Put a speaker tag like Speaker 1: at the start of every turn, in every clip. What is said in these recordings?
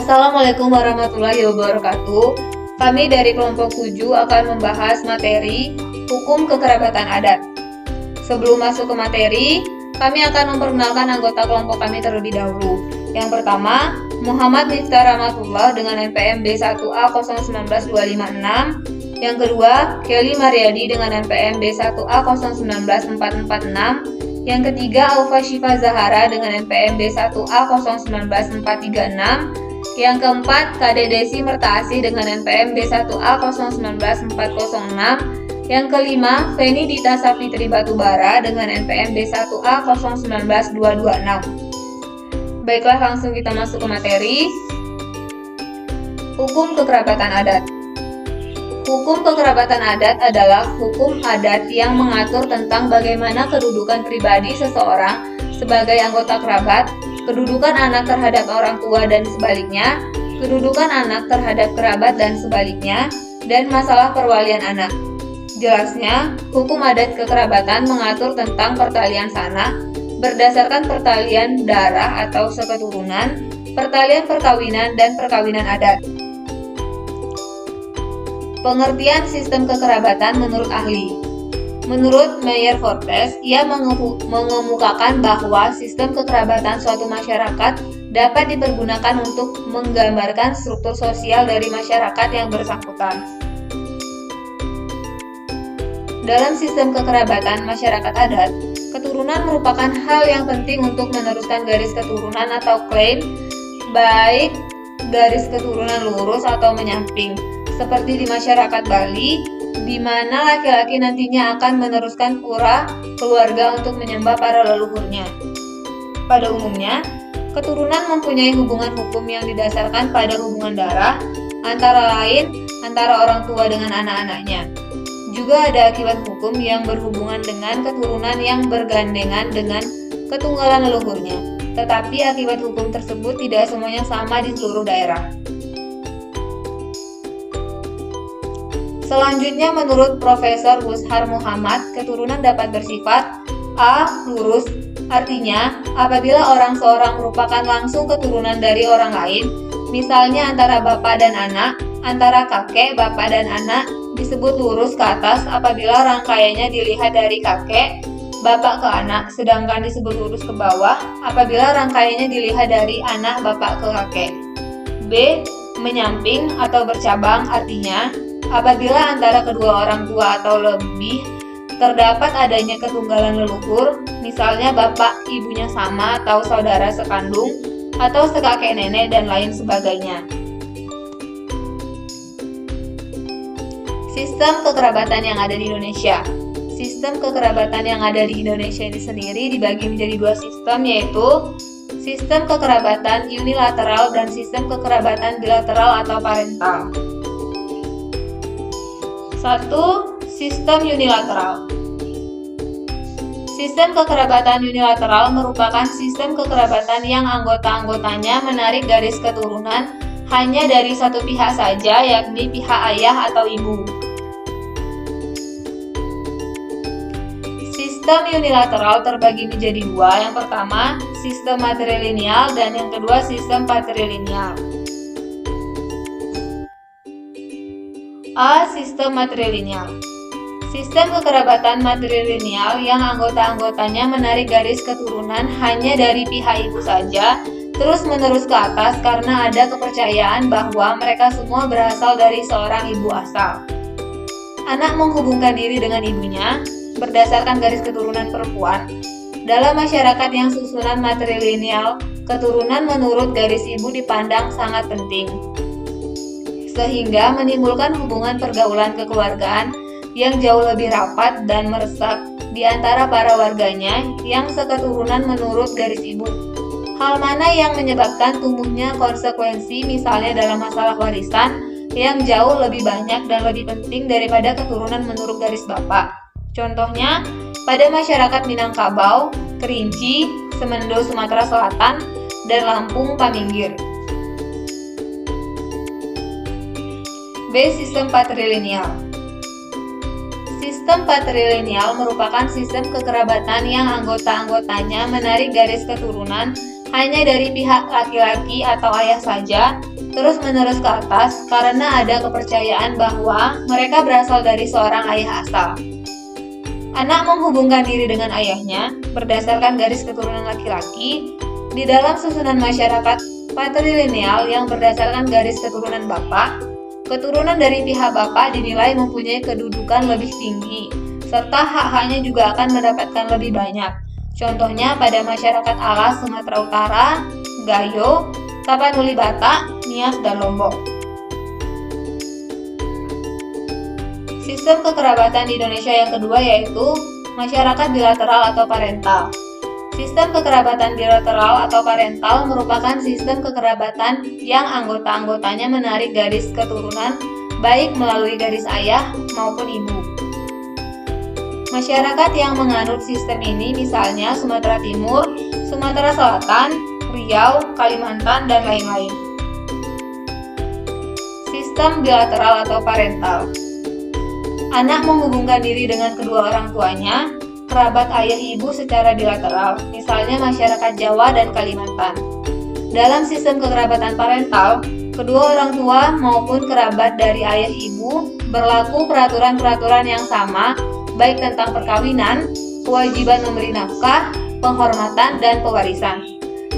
Speaker 1: Assalamualaikum warahmatullahi wabarakatuh. Kami dari kelompok 7 akan membahas materi hukum kekerabatan adat. Sebelum masuk ke materi, kami akan memperkenalkan anggota kelompok kami terlebih dahulu. Yang pertama, Muhammad Miftah Rahmatullah dengan NPM B1A 019256. Yang kedua, Kelly Mariadi dengan NPM B1A 019446. Yang ketiga, Aufa Syifa Zahara dengan NPM B1A 019436. Yang keempat, Kade Desi Mertaasih dengan NPM B1A 019406. Yang kelima, Feni Dita Sapitri Batubara dengan NPM B1A 019226. Baiklah, langsung kita masuk ke materi. Hukum kekerabatan adat. Hukum kekerabatan adat adalah hukum adat yang mengatur tentang bagaimana kedudukan pribadi seseorang sebagai anggota kerabat, kedudukan anak terhadap orang tua dan sebaliknya, kedudukan anak terhadap kerabat dan sebaliknya, dan masalah perwalian anak. Jelasnya, hukum adat kekerabatan mengatur tentang pertalian sanak berdasarkan pertalian darah atau seketurunan, pertalian perkawinan, dan perkawinan adat. Pengertian sistem kekerabatan menurut ahli. Menurut Meyer Fortes, ia mengemukakan bahwa sistem kekerabatan suatu masyarakat dapat dipergunakan untuk menggambarkan struktur sosial dari masyarakat yang bersangkutan. Dalam sistem kekerabatan masyarakat adat, keturunan merupakan hal yang penting untuk meneruskan garis keturunan atau klaim, baik garis keturunan lurus atau menyamping, seperti di masyarakat Bali, di mana laki-laki nantinya akan meneruskan pura keluarga untuk menyembah para leluhurnya. Pada umumnya, keturunan mempunyai hubungan hukum yang didasarkan pada hubungan darah, antara lain antara orang tua dengan anak-anaknya. Juga ada akibat hukum yang berhubungan dengan keturunan yang bergandengan dengan ketunggalan leluhurnya. Tetapi akibat hukum tersebut tidak semuanya sama di seluruh daerah. Selanjutnya, menurut Profesor Bushar Muhammad, keturunan dapat bersifat A. Lurus, artinya apabila seorang merupakan langsung keturunan dari orang lain, misalnya antara bapak dan anak, antara kakek, bapak, dan anak, disebut lurus ke atas apabila rangkaiannya dilihat dari kakek, bapak ke anak, sedangkan disebut lurus ke bawah apabila rangkaiannya dilihat dari anak, bapak ke kakek. B. Menyamping atau bercabang, artinya apabila antara kedua orang tua atau lebih terdapat adanya ketunggalan leluhur, misalnya bapak ibunya sama atau saudara sekandung atau sekakek nenek dan lain sebagainya. Sistem kekerabatan yang ada di Indonesia. Sistem kekerabatan yang ada di Indonesia ini sendiri dibagi menjadi dua sistem, yaitu sistem kekerabatan unilateral dan sistem kekerabatan bilateral atau parental. 1. Sistem unilateral. Sistem kekerabatan unilateral merupakan sistem kekerabatan yang anggota-anggotanya menarik garis keturunan hanya dari satu pihak saja, yakni pihak ayah atau ibu. Sistem unilateral terbagi menjadi dua. Yang pertama, sistem matrilineal dan yang kedua, sistem patrilineal. A. Sistem matrilineal. Sistem kekerabatan matrilineal yang anggota-anggotanya menarik garis keturunan hanya dari pihak ibu saja, terus-menerus ke atas karena ada kepercayaan bahwa mereka semua berasal dari seorang ibu asal. Anak menghubungkan diri dengan ibunya berdasarkan garis keturunan perempuan. Dalam masyarakat yang susunan matrilineal, keturunan menurut garis ibu dipandang sangat penting, sehingga menimbulkan hubungan pergaulan kekeluargaan yang jauh lebih rapat dan meresap di antara para warganya yang seketurunan menurut garis ibu. Hal mana yang menyebabkan tumbuhnya konsekuensi misalnya dalam masalah warisan yang jauh lebih banyak dan lebih penting daripada keturunan menurut garis bapak. Contohnya, pada masyarakat Minangkabau, Kerinci, Semendo Sumatera Selatan, dan Lampung Paminggir. B. Sistem patrilineal. Sistem patrilineal merupakan sistem kekerabatan yang anggota-anggotanya menarik garis keturunan hanya dari pihak laki-laki atau ayah saja, terus-menerus ke atas karena ada kepercayaan bahwa mereka berasal dari seorang ayah asal. Anak menghubungkan diri dengan ayahnya berdasarkan garis keturunan laki-laki di dalam susunan masyarakat patrilineal yang berdasarkan garis keturunan bapak. Keturunan dari pihak bapak dinilai mempunyai kedudukan lebih tinggi, serta hak-haknya juga akan mendapatkan lebih banyak. Contohnya pada masyarakat Alas, Sumatera Utara, Gayo, Tapanuli Batak, Nias, dan Lombok. Sistem kekerabatan di Indonesia yang kedua yaitu masyarakat bilateral atau parental. Sistem kekerabatan bilateral atau parental merupakan sistem kekerabatan yang anggota-anggotanya menarik garis keturunan baik melalui garis ayah maupun ibu. Masyarakat yang menganut sistem ini misalnya Sumatera Timur, Sumatera Selatan, Riau, Kalimantan, dan lain-lain. Sistem bilateral atau parental. Anak menghubungkan diri dengan kedua orang tuanya, kerabat ayah ibu secara bilateral, misalnya masyarakat Jawa dan Kalimantan. Dalam sistem kekerabatan parental, kedua orang tua maupun kerabat dari ayah ibu berlaku peraturan-peraturan yang sama, baik tentang perkawinan, kewajiban memberi nafkah, penghormatan, dan pewarisan.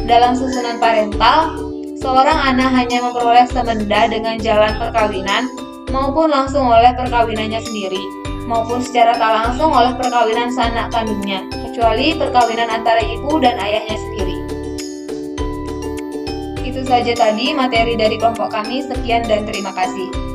Speaker 1: Dalam susunan parental, seorang anak hanya memperoleh semenda dengan jalan perkawinan maupun langsung oleh perkawinannya sendiri, maupun secara tak langsung oleh perkawinan sanak kandungnya, kecuali perkawinan antara ibu dan ayahnya sendiri. Itu saja tadi materi dari kelompok kami, sekian dan terima kasih.